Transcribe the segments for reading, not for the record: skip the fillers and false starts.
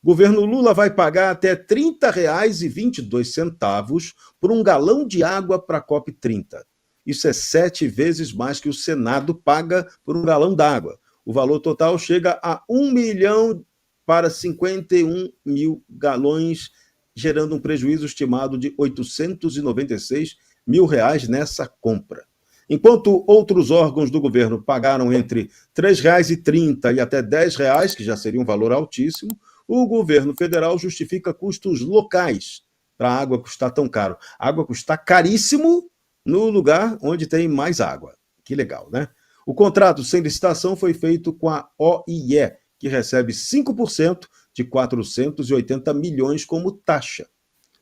Governo Lula vai pagar até R$ 30,22 por um galão de água para a COP30. Isso é 7 vezes mais que o Senado paga por um galão d'água. O valor total chega a 1 milhão para 51 mil galões, gerando um prejuízo estimado de R$ 896 mil nessa compra. Enquanto outros órgãos do governo pagaram entre R$ 3,30 e até R$ 10, que já seria um valor altíssimo, o governo federal justifica custos locais para a água custar tão caro. A água custa caríssimo no lugar onde tem mais água. Que legal, né? O contrato sem licitação foi feito com a OIE, que recebe 5% de 480 milhões como taxa.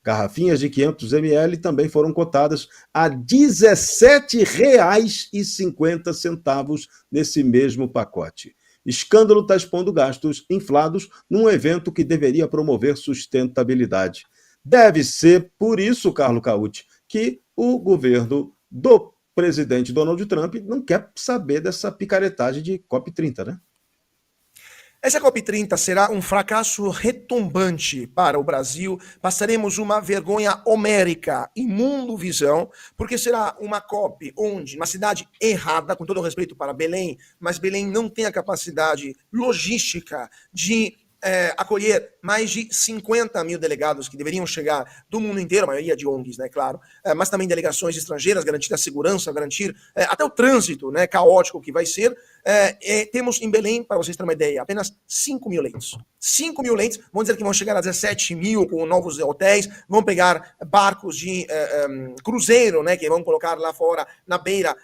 Garrafinhas de 500 ml também foram cotadas a R$ 17,50 nesse mesmo pacote. Escândalo está expondo gastos inflados num evento que deveria promover sustentabilidade. Deve ser por isso, Carlo Cauti, que o governo do presidente Donald Trump não quer saber dessa picaretagem de COP30, né? Essa COP30 será um fracasso retumbante para o Brasil. Passaremos uma vergonha homérica e mundovisão, porque será uma COP onde, uma cidade errada, com todo o respeito para Belém, mas Belém não tem a capacidade logística de acolher mais de 50 mil delegados que deveriam chegar do mundo inteiro, a maioria de ONGs, né, claro, mas também delegações estrangeiras, garantir a segurança, garantir até o trânsito, né, caótico que vai ser. Temos em Belém, para vocês terem uma ideia, apenas 5 mil leitos. 5 mil leitos, vamos dizer que vão chegar a 17 mil com novos hotéis, vão pegar barcos de cruzeiro, né, que vão colocar lá fora, na beira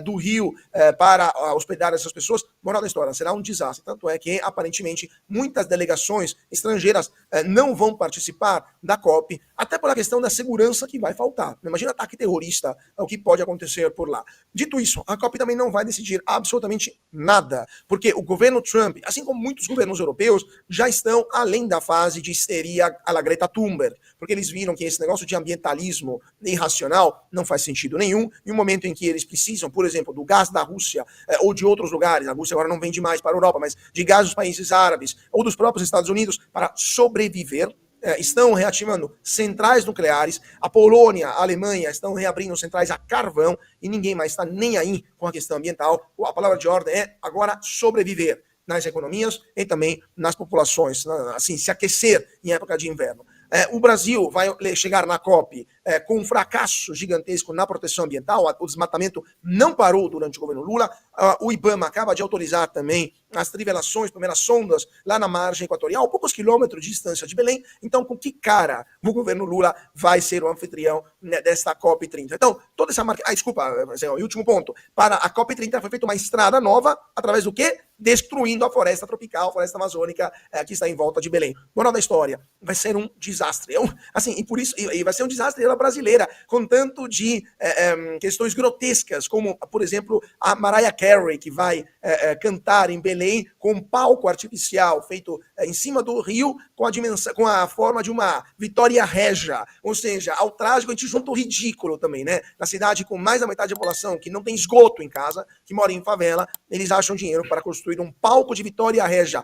do rio, para hospedar essas pessoas. Moral da história, será um desastre. Tanto é que, aparentemente, muitas delegações estrangeiras não vão participar da COP, até pela questão da segurança que vai faltar. Imagina ataque terrorista, o que pode acontecer por lá. Dito isso, a COP também não vai decidir absolutamente nada, porque o governo Trump, assim como muitos governos europeus, já estão além da fase de histeria à la Greta Thunberg, porque eles viram que esse negócio de ambientalismo irracional não faz sentido nenhum, e um momento em que eles precisam, por exemplo, do gás da Rússia ou de outros lugares, a Rússia agora não vende mais para a Europa, mas de gás dos países árabes ou dos próprios Estados Unidos para sobreviver, estão reativando centrais nucleares, a Polônia, a Alemanha estão reabrindo centrais a carvão e ninguém mais está nem aí com a questão ambiental. A palavra de ordem é agora sobreviver nas economias e também nas populações, assim, se aquecer em época de inverno. O Brasil vai chegar na COP com um fracasso gigantesco na proteção ambiental. O desmatamento não parou durante o governo Lula. O IBAMA acaba de autorizar também as trivelações, primeiras sondas lá na margem equatorial, poucos quilômetros de distância de Belém. Então, com que cara o governo Lula vai ser o anfitrião, né, desta COP30? Então, toda essa marca... desculpa, e último ponto. Para a COP30 foi feita uma estrada nova, através do quê? Destruindo a floresta tropical, a floresta amazônica, que está em volta de Belém. Moral da história, vai ser um desastre. Assim, e por isso, e vai ser um desastre ela brasileira, com tanto de questões grotescas, como, por exemplo, a Mariah Carey, que vai cantar em Belém com um palco artificial feito em cima do rio, com a forma de uma Vitória Régia. Ou seja, ao trágico a gente junta o ridículo também, né? Na cidade com mais da metade da população, que não tem esgoto em casa, que mora em favela, eles acham dinheiro para construir um palco de Vitória Régia,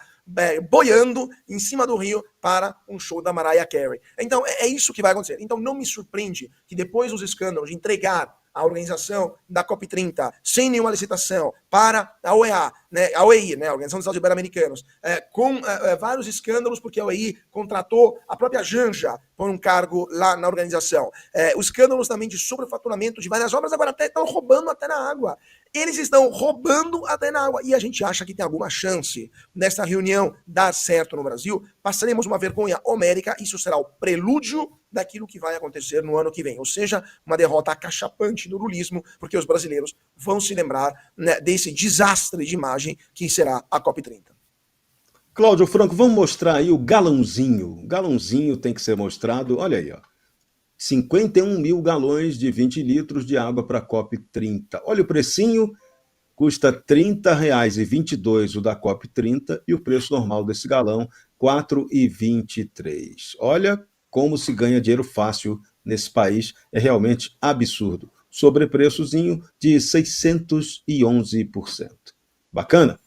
boiando em cima do rio para um show da Mariah Carey. Então, é isso que vai acontecer. Então, não me surpreende que depois dos escândalos de entregar a organização da COP30 sem nenhuma licitação para a OEA, né, a OEI, né, a Organização dos Estados Ibero-Americanos, com vários escândalos, porque a OEI contratou a própria Janja por um cargo lá na organização. Os escândalos também de sobrefaturamento de várias obras, agora até estão roubando até na água. Eles estão roubando até na água. E a gente acha que tem alguma chance dessa reunião dar certo no Brasil. Passaremos uma vergonha homérica. Isso será o prelúdio daquilo que vai acontecer no ano que vem. Ou seja, uma derrota acachapante do lulismo, porque os brasileiros vão se lembrar, né, desse desastre de imagem que será a COP30. Cláudio Franco, vamos mostrar aí o galãozinho. O galãozinho tem que ser mostrado. Olha aí, ó. 51 mil galões de 20 litros de água para a COP30. Olha o precinho, custa R$ 30,22 o da COP30 e o preço normal desse galão, R$ 4,23. Olha como se ganha dinheiro fácil nesse país, é realmente absurdo. Sobrepreçozinho de 611%. Bacana?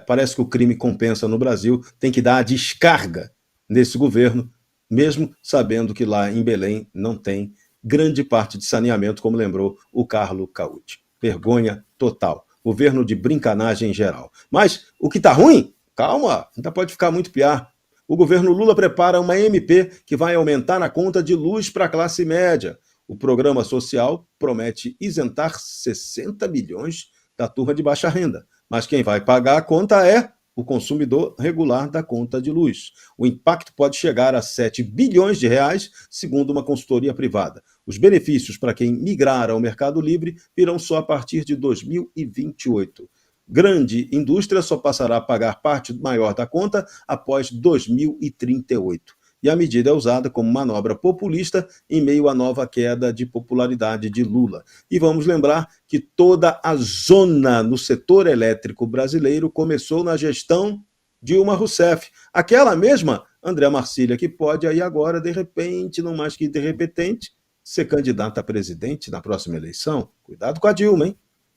Parece que o crime compensa no Brasil, tem que dar a descarga nesse governo, mesmo sabendo que lá em Belém não tem grande parte de saneamento, como lembrou o Carlo Cauti. Vergonha total. Governo de brincanagem em geral. Mas o que está ruim? Calma, ainda pode ficar muito pior. O governo Lula prepara uma MP que vai aumentar a conta de luz para a classe média. O programa social promete isentar 60 milhões da turma de baixa renda. Mas quem vai pagar a conta é o consumidor regular da conta de luz. O impacto pode chegar a 7 bilhões de reais, segundo uma consultoria privada. Os benefícios para quem migrar ao Mercado Livre virão só a partir de 2028. Grande indústria só passará a pagar parte maior da conta após 2038. E a medida é usada como manobra populista em meio à nova queda de popularidade de Lula. E vamos lembrar que toda a zona no setor elétrico brasileiro começou na gestão Dilma Rousseff. Aquela mesma André Marcília que pode aí agora, de repente, não mais que de repente, ser candidata a presidente na próxima eleição. Cuidado com a Dilma, hein?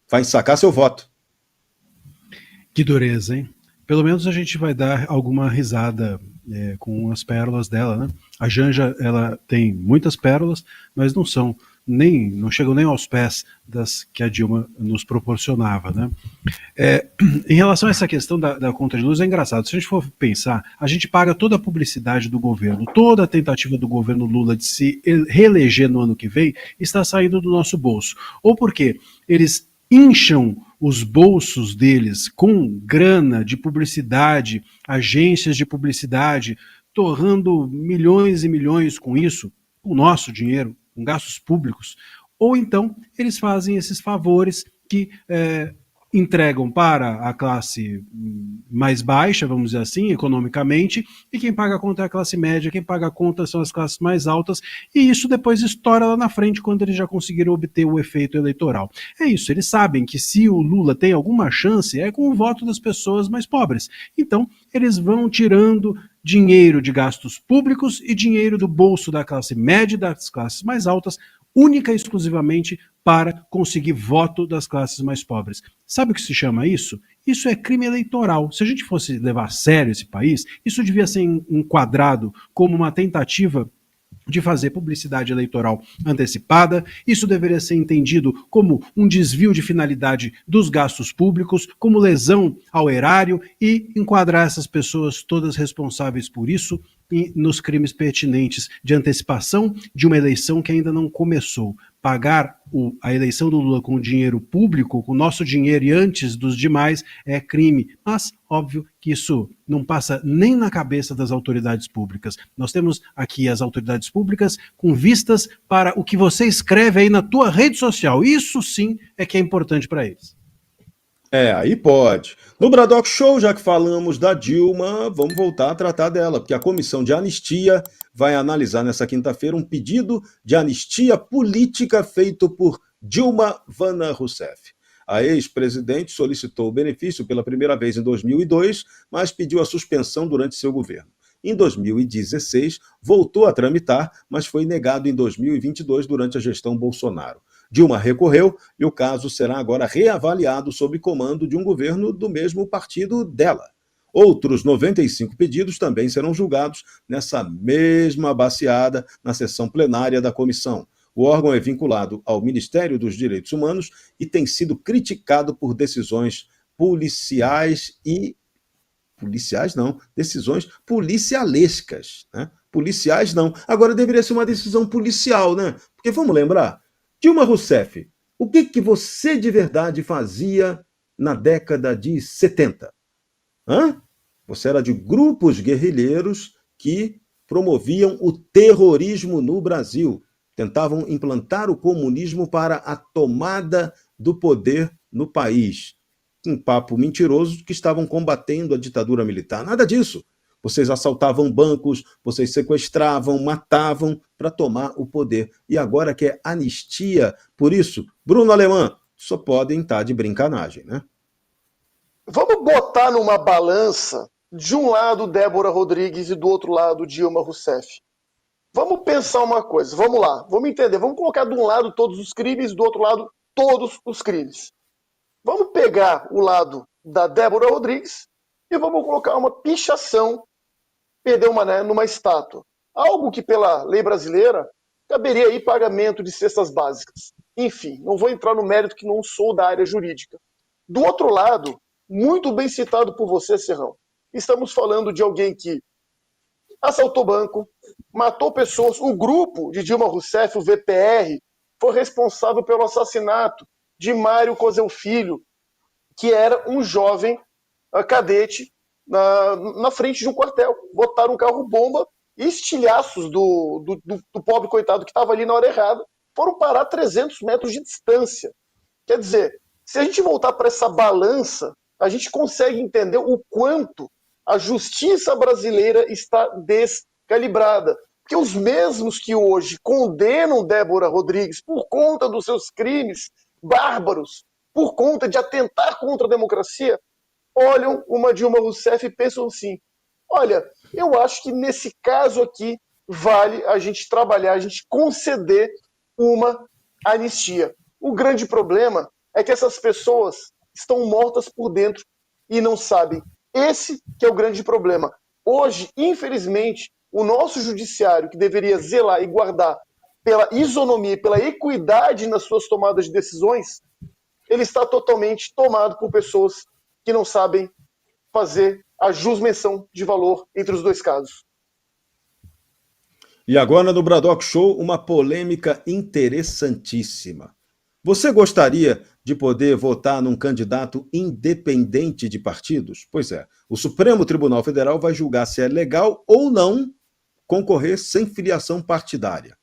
Vai sacar seu voto. Que dureza, hein? Pelo menos a gente vai dar alguma risada com as pérolas dela, né? A Janja, ela tem muitas pérolas, mas não chegam nem aos pés das que a Dilma nos proporcionava, né? Em relação a essa questão da conta de luz, é engraçado. Se a gente for pensar, a gente paga toda a publicidade do governo, toda a tentativa do governo Lula de se reeleger no ano que vem está saindo do nosso bolso. Ou porque eles incham os bolsos deles com grana de publicidade, agências de publicidade, torrando milhões e milhões com isso, com o nosso dinheiro, com gastos públicos, ou então eles fazem esses favores que entregam para a classe mais baixa, vamos dizer assim, economicamente, e quem paga a conta é a classe média, quem paga a conta são as classes mais altas, e isso depois estoura lá na frente quando eles já conseguiram obter o efeito eleitoral. É isso, eles sabem que se o Lula tem alguma chance é com o voto das pessoas mais pobres. Então, eles vão tirando dinheiro de gastos públicos e dinheiro do bolso da classe média e das classes mais altas, única e exclusivamente para conseguir voto das classes mais pobres. Sabe o que se chama isso? Isso é crime eleitoral. Se a gente fosse levar a sério esse país, isso devia ser enquadrado como uma tentativa de fazer publicidade eleitoral antecipada. Isso deveria ser entendido como um desvio de finalidade dos gastos públicos, como lesão ao erário e enquadrar essas pessoas todas responsáveis por isso nos crimes pertinentes de antecipação de uma eleição que ainda não começou. Pagar a eleição do Lula com dinheiro público, com o nosso dinheiro e antes dos demais, é crime. Mas, óbvio que isso não passa nem na cabeça das autoridades públicas. Nós temos aqui as autoridades públicas com vistas para o que você escreve aí na tua rede social. Isso sim é que é importante para eles. Aí pode. No Braddock Show, já que falamos da Dilma, vamos voltar a tratar dela, porque a Comissão de Anistia vai analisar nessa quinta-feira um pedido de anistia política feito por Dilma Vana Rousseff. A ex-presidente solicitou o benefício pela primeira vez em 2002, mas pediu a suspensão durante seu governo. Em 2016, voltou a tramitar, mas foi negado em 2022 durante a gestão Bolsonaro. Dilma recorreu e o caso será agora reavaliado sob comando de um governo do mesmo partido dela. Outros 95 pedidos também serão julgados nessa mesma baciada na sessão plenária da comissão. O órgão é vinculado ao Ministério dos Direitos Humanos e tem sido criticado por decisões policiais e... decisões policialescas, né? Policiais não. Agora deveria ser uma decisão policial, né? Porque vamos lembrar, Dilma Rousseff, o que você de verdade fazia na década de 70? Você era de grupos guerrilheiros que promoviam o terrorismo no Brasil, tentavam implantar o comunismo para a tomada do poder no país. Um papo mentiroso que estavam combatendo a ditadura militar. Nada disso. Vocês assaltavam bancos, vocês sequestravam, matavam para tomar o poder. E agora quer anistia. Por isso, Bruno Alemã, só podem estar de brincanagem, né? Vamos botar numa balança, de um lado Débora Rodrigues e do outro lado Dilma Rousseff. Vamos pensar uma coisa, vamos lá, vamos entender. Vamos colocar de um lado todos os crimes, do outro lado todos os crimes. Vamos pegar o lado da Débora Rodrigues e vamos colocar uma pichação perder numa estátua. Algo que, pela lei brasileira, caberia aí pagamento de cestas básicas. Enfim, não vou entrar no mérito que não sou da área jurídica. Do outro lado, muito bem citado por você, Serrão, estamos falando de alguém que assaltou banco, matou pessoas. O grupo de Dilma Rousseff, o VPR, foi responsável pelo assassinato de Mário Cosel Filho, que era um jovem cadete na frente de um quartel. Botaram um carro-bomba e estilhaços do pobre coitado que estava ali na hora errada foram parar a 300 metros de distância. Quer dizer, se a gente voltar para essa balança, a gente consegue entender o quanto a justiça brasileira está descalibrada. Porque os mesmos que hoje condenam Débora Rodrigues por conta dos seus crimes bárbaros, por conta de atentar contra a democracia, olham uma Dilma Rousseff e pensam assim, olha, eu acho que nesse caso aqui vale a gente trabalhar, a gente conceder uma anistia. O grande problema é que essas pessoas estão mortas por dentro e não sabem. Esse que é o grande problema. Hoje, infelizmente, o nosso judiciário, que deveria zelar e guardar pela isonomia, pela equidade nas suas tomadas de decisões, ele está totalmente tomado por pessoas que não sabem fazer a jusmenção de valor entre os dois casos. E agora no Bradock Show, uma polêmica interessantíssima. Você gostaria de poder votar num candidato independente de partidos? Pois é, o Supremo Tribunal Federal vai julgar se é legal ou não concorrer sem filiação partidária.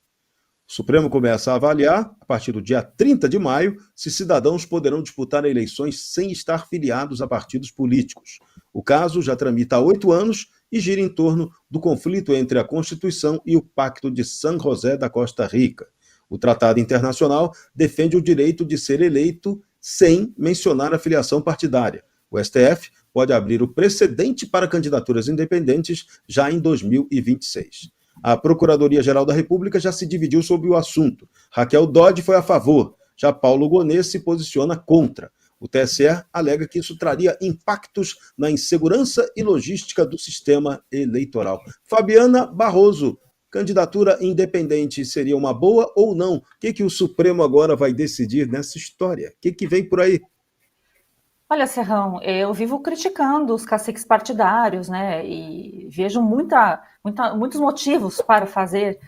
O Supremo começa a avaliar, a partir do dia 30 de maio, se cidadãos poderão disputar eleições sem estar filiados a partidos políticos. O caso já tramita há 8 anos e gira em torno do conflito entre a Constituição e o Pacto de San José da Costa Rica. O Tratado Internacional defende o direito de ser eleito sem mencionar a filiação partidária. O STF pode abrir o precedente para candidaturas independentes já em 2026. A Procuradoria-Geral da República já se dividiu sobre o assunto. Raquel Dodge foi a favor, já Paulo Gonet se posiciona contra. O TSE alega que isso traria impactos na insegurança e logística do sistema eleitoral. Fabiana Barroso, candidatura independente seria uma boa ou não? O que o Supremo agora vai decidir nessa história? O que vem por aí? Olha, Serrão, eu vivo criticando os caciques partidários, né, e vejo muitos motivos para fazer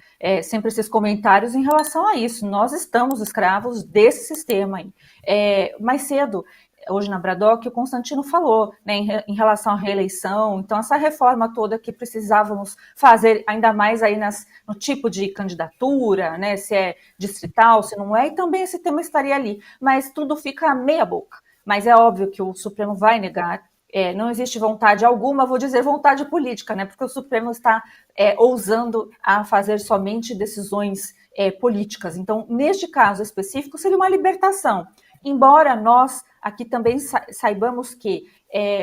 sempre esses comentários em relação a isso. Nós estamos escravos desse sistema. Mais cedo, hoje na Bradock, o Constantino falou, né, em relação à reeleição, então essa reforma toda que precisávamos fazer, ainda mais aí no tipo de candidatura, né, se é distrital, se não é, e também esse tema estaria ali, mas tudo fica meia boca. Mas é óbvio que o Supremo vai negar, não existe vontade alguma, vou dizer vontade política, né? Porque o Supremo está ousando a fazer somente decisões políticas. Então, neste caso específico, seria uma libertação. Embora nós aqui também saibamos que,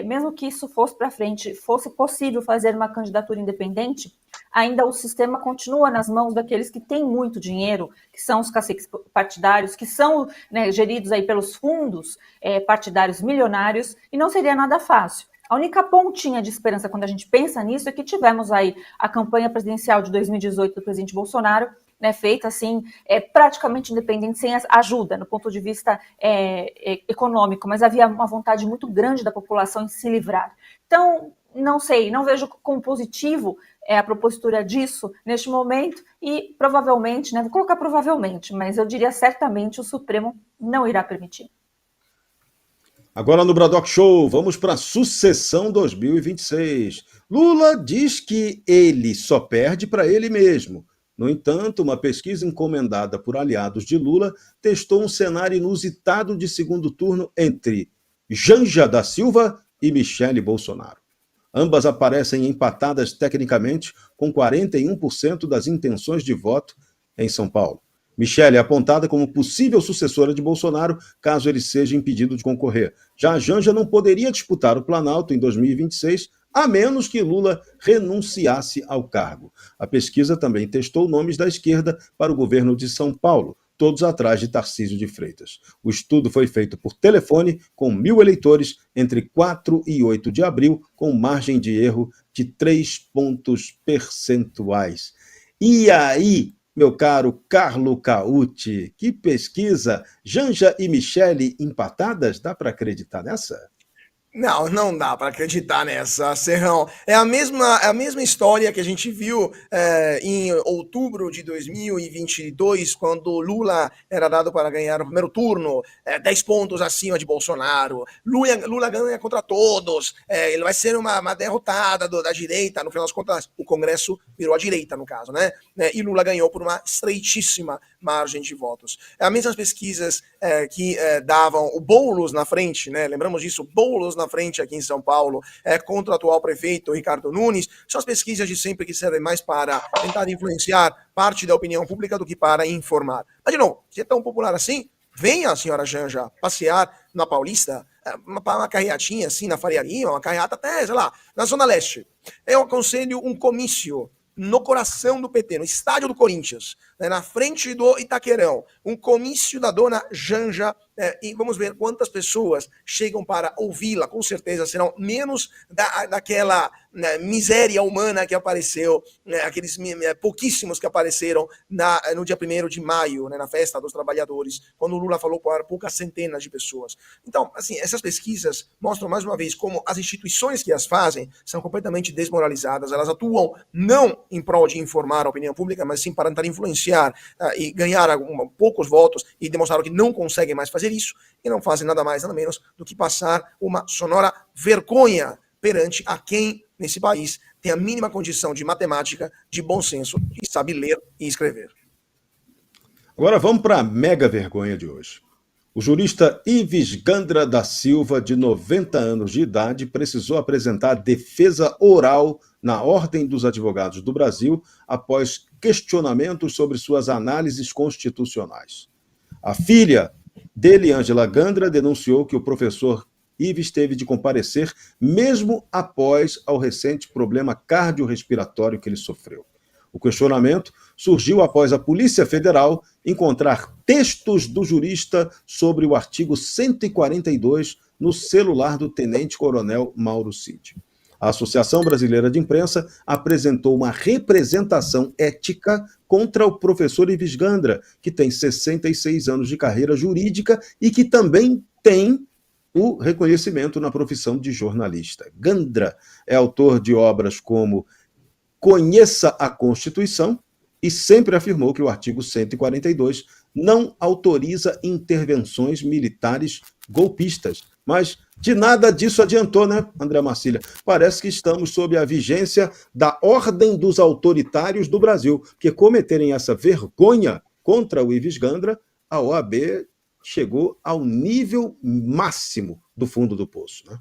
mesmo que isso fosse para frente, fosse possível fazer uma candidatura independente, ainda o sistema continua nas mãos daqueles que têm muito dinheiro, que são os caciques partidários, que são, né, geridos aí pelos fundos partidários milionários, e não seria nada fácil. A única pontinha de esperança quando a gente pensa nisso é que tivemos aí a campanha presidencial de 2018 do presidente Bolsonaro, né, feita assim, praticamente independente, sem ajuda no ponto de vista econômico, mas havia uma vontade muito grande da população em se livrar. Então, não sei, não vejo como positivo a propositura disso neste momento e provavelmente, né, vou colocar provavelmente, mas eu diria certamente o Supremo não irá permitir. Agora no Bradock Show, vamos para a sucessão 2026. Lula diz que ele só perde para ele mesmo. No entanto, uma pesquisa encomendada por aliados de Lula testou um cenário inusitado de segundo turno entre Janja da Silva e Michele Bolsonaro. Ambas aparecem empatadas tecnicamente, com 41% das intenções de voto em São Paulo. Michele é apontada como possível sucessora de Bolsonaro, caso ele seja impedido de concorrer. Já a Janja não poderia disputar o Planalto em 2026, a menos que Lula renunciasse ao cargo. A pesquisa também testou nomes da esquerda para o governo de São Paulo. todos atrás de Tarcísio de Freitas. O estudo foi feito por telefone com 1.000 eleitores entre 4 e 8 de abril, com margem de erro de 3 pontos percentuais. E aí, meu caro Carlo Cauti, que pesquisa! Janja e Michele empatadas? Dá para acreditar nessa? Não, não dá para acreditar nessa, Serrão. É a mesma história que a gente viu em outubro de 2022, quando Lula era dado para ganhar o primeiro turno, 10 pontos acima de Bolsonaro. Lula ganha contra todos, ele vai ser uma derrotada da direita. No final das contas, o Congresso virou a direita, no caso, né? E Lula ganhou por uma estreitíssima margem de votos. As mesmas pesquisas que davam o Boulos na frente, né? Lembramos disso, Boulos na frente aqui em São Paulo, contra o atual prefeito Ricardo Nunes, são as pesquisas de sempre que servem mais para tentar influenciar parte da opinião pública do que para informar. Mas, de novo, se é tão popular assim, venha a senhora Janja passear na Paulista, uma carreatinha assim, na Faria Lima, uma carreata até, sei lá, na Zona Leste. Eu aconselho um comício no coração do PT, no estádio do Corinthians, né, na frente do Itaquerão, um comício da dona Janja, e vamos ver quantas pessoas chegam para ouvi-la. Com certeza serão menos daquela miséria humana que apareceu, aqueles pouquíssimos que apareceram no dia 1º de maio, na festa dos trabalhadores, quando o Lula falou para poucas centenas de pessoas. Então, assim, essas pesquisas mostram mais uma vez como as instituições que as fazem são completamente desmoralizadas. Elas atuam não em prol de informar a opinião pública, mas sim para tentar influenciar e ganhar poucos votos, e demonstraram que não conseguem mais fazer isso, e não fazem nada mais, nada menos do que passar uma sonora vergonha perante a quem nesse país tem a mínima condição de matemática, de bom senso, e sabe ler e escrever. Agora vamos para a mega vergonha de hoje. O jurista Ives Gandra da Silva, de 90 anos de idade, precisou apresentar defesa oral na Ordem dos Advogados do Brasil após questionamentos sobre suas análises constitucionais. A filha dele, Ângela Gandra, denunciou que o professor Ives teve de comparecer mesmo após ao recente problema cardiorrespiratório que ele sofreu. O questionamento surgiu após a Polícia Federal encontrar textos do jurista sobre o artigo 142 no celular do tenente-coronel Mauro Cid. A Associação Brasileira de Imprensa apresentou uma representação ética contra o professor Ives Gandra, que tem 66 anos de carreira jurídica e que também tem o reconhecimento na profissão de jornalista. Gandra é autor de obras como Conheça a Constituição e sempre afirmou que o artigo 142 não autoriza intervenções militares golpistas. Mas de nada disso adiantou, né, André Marcília? Parece que estamos sob a vigência da Ordem dos Autoritários do Brasil, porque cometerem essa vergonha contra o Ives Gandra, a OAB chegou ao nível máximo do fundo do poço, né?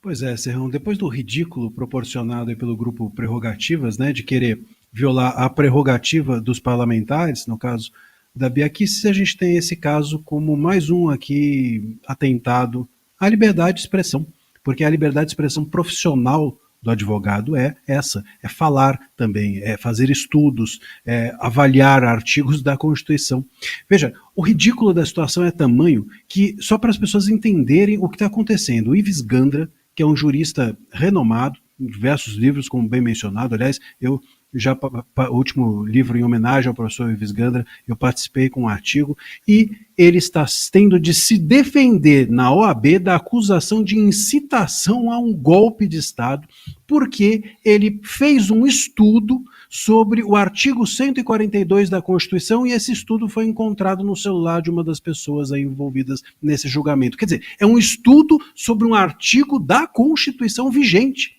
Pois é, Serrão, depois do ridículo proporcionado aí pelo grupo Prerrogativas, né, de querer violar a prerrogativa dos parlamentares, no caso da Bia Kicis, a gente tem esse caso como mais um aqui atentado à liberdade de expressão, porque a liberdade de expressão profissional do advogado é essa, é falar também, é fazer estudos, é avaliar artigos da Constituição. Veja, o ridículo da situação é tamanho que, só para as pessoas entenderem o que está acontecendo, o Ives Gandra, que é um jurista renomado, em diversos livros, como bem mencionado, aliás, eu já, o último livro em homenagem ao professor Ives Gandra, eu participei com um artigo, e ele está tendo de se defender na OAB da acusação de incitação a um golpe de Estado, porque ele fez um estudo sobre o artigo 142 da Constituição, e esse estudo foi encontrado no celular de uma das pessoas aí envolvidas nesse julgamento. Quer dizer, é um estudo sobre um artigo da Constituição vigente.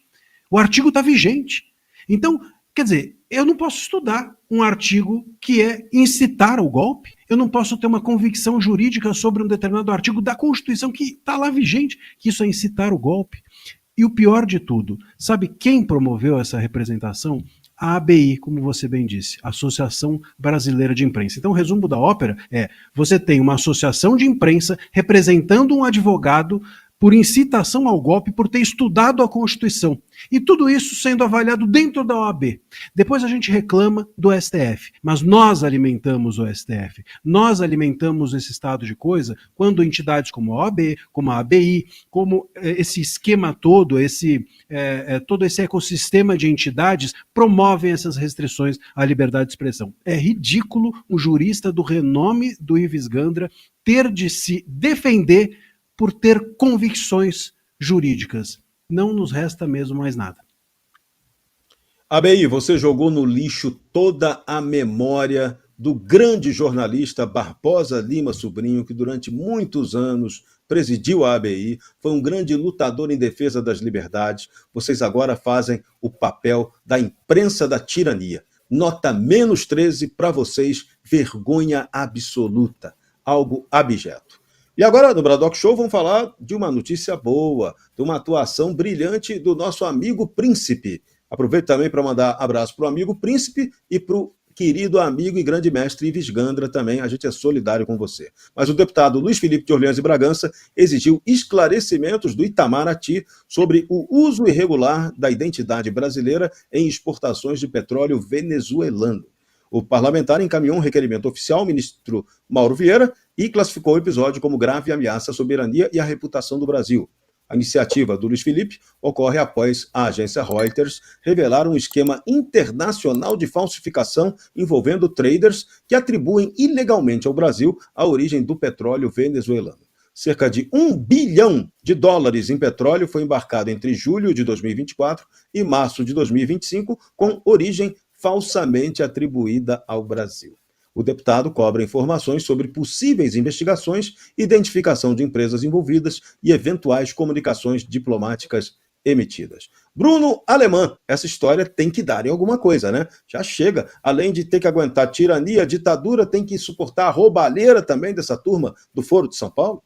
O artigo está vigente. Então, quer dizer, eu não posso estudar um artigo que é incitar ao golpe, eu não posso ter uma convicção jurídica sobre um determinado artigo da Constituição que está lá vigente, que isso é incitar o golpe. E o pior de tudo, sabe quem promoveu essa representação? A ABI, como você bem disse, Associação Brasileira de Imprensa. Então, o resumo da ópera é, você tem uma associação de imprensa representando um advogado por incitação ao golpe, por ter estudado a Constituição. E tudo isso sendo avaliado dentro da OAB. Depois a gente reclama do STF, mas nós alimentamos o STF. Nós alimentamos esse estado de coisa quando entidades como a OAB, como a ABI, como esse esquema todo, todo esse ecossistema de entidades promovem essas restrições à liberdade de expressão. É ridículo um jurista do renome do Ives Gandra ter de se defender por ter convicções jurídicas. Não nos resta mesmo mais nada. ABI, você jogou no lixo toda a memória do grande jornalista Barbosa Lima Sobrinho, que durante muitos anos presidiu a ABI, foi um grande lutador em defesa das liberdades. Vocês agora fazem o papel da imprensa da tirania. Nota -13 para vocês, vergonha absoluta, algo abjeto. E agora, no Bradock Show, vamos falar de uma notícia boa, de uma atuação brilhante do nosso amigo Príncipe. Aproveito também para mandar abraço para o amigo Príncipe e para o querido amigo e grande mestre Ives Gandra também. A gente é solidário com você. Mas o deputado Luiz Felipe de Orleans e Bragança exigiu esclarecimentos do Itamaraty sobre o uso irregular da identidade brasileira em exportações de petróleo venezuelano. O parlamentar encaminhou um requerimento oficial ao ministro Mauro Vieira e classificou o episódio como grave ameaça à soberania e à reputação do Brasil. A iniciativa do Luiz Felipe ocorre após a agência Reuters revelar um esquema internacional de falsificação envolvendo traders que atribuem ilegalmente ao Brasil a origem do petróleo venezuelano. Cerca de $1 bilhão em petróleo foi embarcado entre julho de 2024 e março de 2025, com origem falsamente atribuída ao Brasil. O deputado cobra informações sobre possíveis investigações, identificação de empresas envolvidas e eventuais comunicações diplomáticas emitidas. Bruno Alemã, essa história tem que dar em alguma coisa, né? Já chega. Além de ter que aguentar tirania, ditadura, tem que suportar a roubalheira também dessa turma do Foro de São Paulo?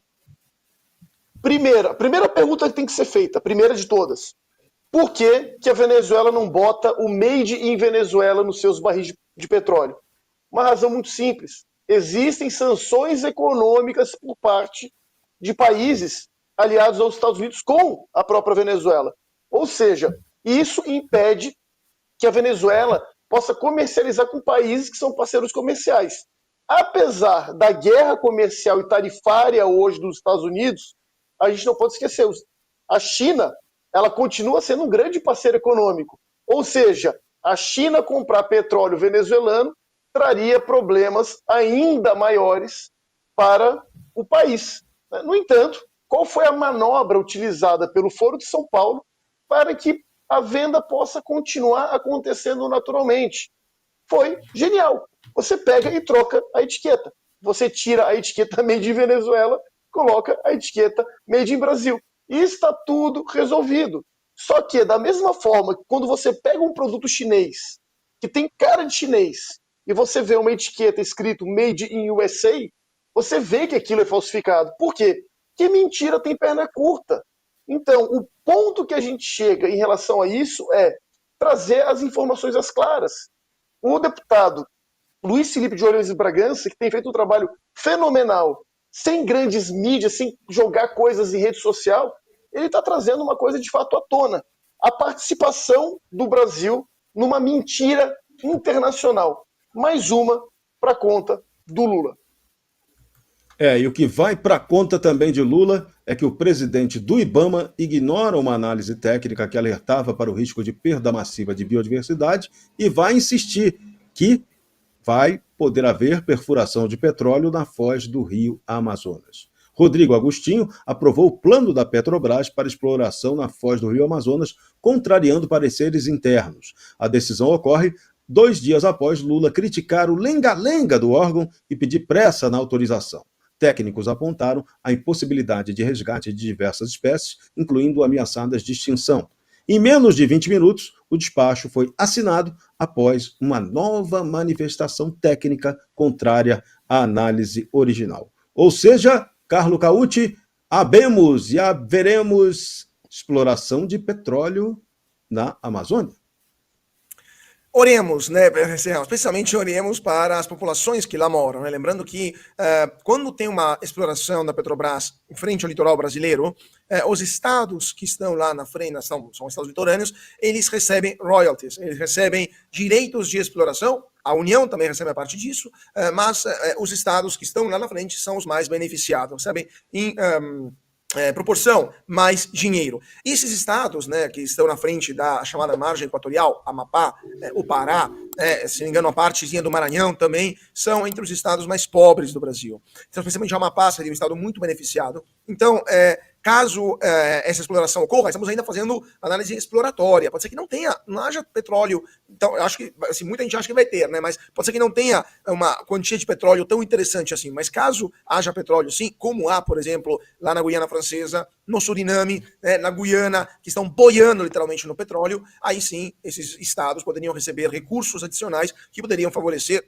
Primeira pergunta que tem que ser feita, a primeira de todas. Por que a Venezuela não bota o Made in Venezuela nos seus barris de petróleo? Uma razão muito simples. Existem sanções econômicas por parte de países aliados aos Estados Unidos com a própria Venezuela. Ou seja, isso impede que a Venezuela possa comercializar com países que são parceiros comerciais. Apesar da guerra comercial e tarifária hoje dos Estados Unidos, a gente não pode esquecer, a China, ela continua sendo um grande parceiro econômico. Ou seja, a China comprar petróleo venezuelano traria problemas ainda maiores para o país. No entanto, qual foi a manobra utilizada pelo Foro de São Paulo para que a venda possa continuar acontecendo naturalmente? Foi genial. Você pega e troca a etiqueta. Você tira a etiqueta Made in Venezuela, coloca a etiqueta Made in Brasil. E está tudo resolvido. Só que, da mesma forma que quando você pega um produto chinês, que tem cara de chinês, e você vê uma etiqueta escrito Made in USA, você vê que aquilo é falsificado. Por quê? Porque mentira tem perna curta. Então, o ponto que a gente chega em relação a isso é trazer as informações às claras. O deputado Luiz Felipe de Orleans e Bragança, que tem feito um trabalho fenomenal, sem grandes mídias, sem jogar coisas em rede social, ele está trazendo uma coisa de fato à tona. A participação do Brasil numa mentira internacional. Mais uma para conta do Lula. E o que vai para conta também de Lula é que o presidente do IBAMA ignora uma análise técnica que alertava para o risco de perda massiva de biodiversidade e vai insistir que vai poder haver perfuração de petróleo na foz do rio Amazonas. Rodrigo Agostinho aprovou o plano da Petrobras para exploração na foz do rio Amazonas, contrariando pareceres internos. A decisão ocorre 2 dias após Lula criticar o lenga-lenga do órgão e pedir pressa na autorização. Técnicos apontaram a impossibilidade de resgate de diversas espécies, incluindo ameaçadas de extinção. Em menos de 20 minutos, o despacho foi assinado após uma nova manifestação técnica contrária à análise original. Ou seja, Carlo Cauti, habemos e haveremos exploração de petróleo na Amazônia. oremos, né, especialmente oremos para as populações que lá moram, né? Lembrando que quando tem uma exploração da Petrobras em frente ao litoral brasileiro, os estados que estão lá na frente, são estados litorâneos, eles recebem royalties, eles recebem direitos de exploração. A União também recebe a parte disso, mas os estados que estão lá na frente são os mais beneficiados, recebem em proporção mais dinheiro. E esses estados, né, que estão na frente da chamada margem equatorial, Amapá, o Pará, se não me engano, a partezinha do Maranhão também, são entre os estados mais pobres do Brasil. Então, especialmente o Amapá seria um estado muito beneficiado. Então, caso essa exploração ocorra, estamos ainda fazendo análise exploratória. Pode ser que não haja petróleo. Então, eu acho que assim, muita gente acha que vai ter, né? Mas pode ser que não tenha uma quantia de petróleo tão interessante assim. Mas caso haja petróleo, sim, como há, por exemplo, lá na Guiana Francesa, no Suriname, né, na Guiana, que estão boiando literalmente no petróleo, aí sim, esses estados poderiam receber recursos adicionais que poderiam favorecer,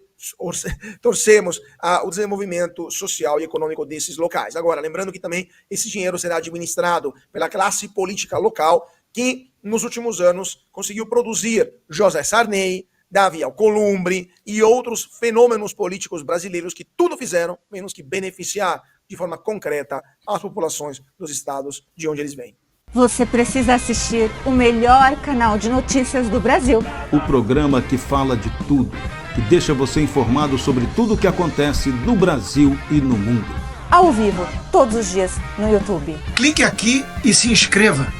torcemos, o desenvolvimento social e econômico desses locais. Agora, lembrando que também esse dinheiro será administrado pela classe política local que, nos últimos anos, conseguiu produzir José Sarney, Davi Alcolumbre e outros fenômenos políticos brasileiros que tudo fizeram menos que beneficiar de forma concreta as populações dos estados de onde eles vêm. Você precisa assistir o melhor canal de notícias do Brasil. O programa que fala de tudo, que deixa você informado sobre tudo o que acontece no Brasil e no mundo. Ao vivo, todos os dias, no YouTube. Clique aqui e se inscreva.